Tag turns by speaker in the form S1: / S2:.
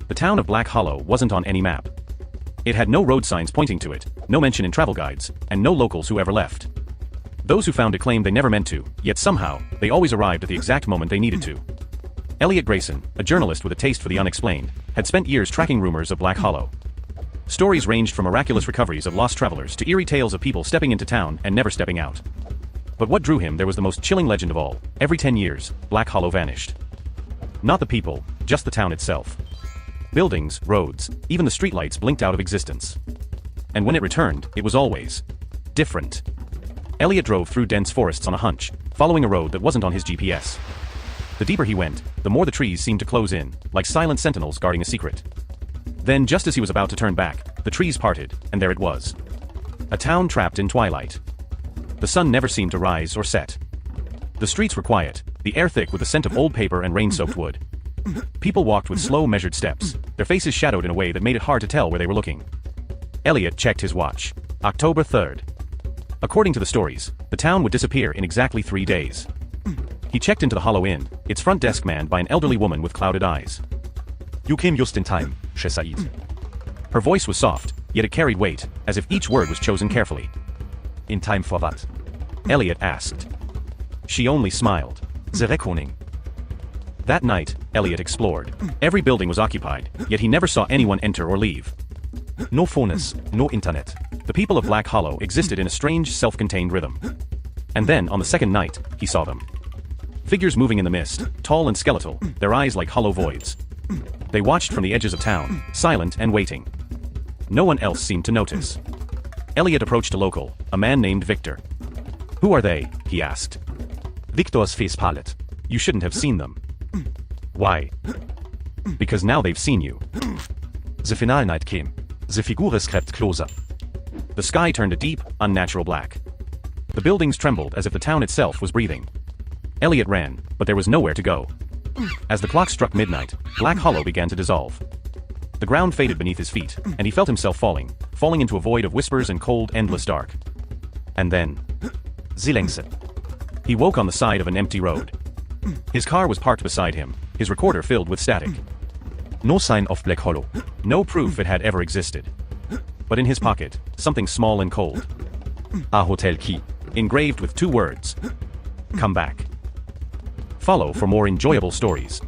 S1: The town of Black Hollow wasn't on any map. It had no road signs pointing to it, no mention in travel guides, and no locals who ever left. Those who found it claimed they never meant to, yet somehow, they always arrived at the exact moment they needed to. Elliot Grayson, a journalist with a taste for the unexplained, had spent years tracking rumors of Black Hollow. Stories ranged from miraculous recoveries of lost travelers to eerie tales of people stepping into town and never stepping out. But what drew him there was the most chilling legend of all. Every 10 years, Black Hollow vanished. Not the people, just the town itself. Buildings, roads, even the streetlights blinked out of existence. And when it returned, it was always different. Elliot drove through dense forests on a hunch, following a road that wasn't on his GPS. The deeper he went, the more the trees seemed to close in, like silent sentinels guarding a secret. Then, just as he was about to turn back, the trees parted, and there it was. A town trapped in twilight. The sun never seemed to rise or set. The streets were quiet, the air thick with the scent of old paper and rain-soaked wood. People walked with slow, measured steps, their faces shadowed in a way that made it hard to tell where they were looking. Elliot checked his watch. October 3rd. According to the stories, the town would disappear in exactly 3 days. He checked into the Hollow Inn, its front desk manned by an elderly woman with clouded eyes.
S2: You came just in time, Che Said.
S1: Her voice was soft, yet it carried weight, as if each word was chosen carefully.
S2: In time for what?
S1: Elliot asked. She only smiled.
S2: The reckoning.
S1: That night, Elliot explored. Every building was occupied, yet he never saw anyone enter or leave.
S2: No phones, no internet.
S1: The people of Black Hollow existed in a strange, self-contained rhythm. And then, on the second night, he saw them. Figures moving in the mist, tall and skeletal, their eyes like hollow voids. They watched from the edges of town, silent and waiting. No one else seemed to notice. Elliot approached a local, a man named Victor. "Who are they?" he asked.
S2: Victor's face palette.
S1: "You shouldn't have seen them." "Why?" "Because now they've seen you."
S2: The final night came. The figures crept closer.
S1: The sky turned a deep, unnatural black. The buildings trembled as if the town itself was breathing. Elliot ran, but there was nowhere to go. As the clock struck midnight, Black Hollow began to dissolve. The ground faded beneath his feet, and he felt himself falling into a void of whispers and cold, endless dark. And then,
S2: Silence.
S1: he woke on the side of an empty road. His car was parked beside him, his recorder filled with static.
S2: No sign of Black Hollow.
S1: No proof it had ever existed. But in his pocket, something small and cold.
S2: A hotel key.
S1: Engraved with 2 words. Come back. Follow for more enjoyable stories.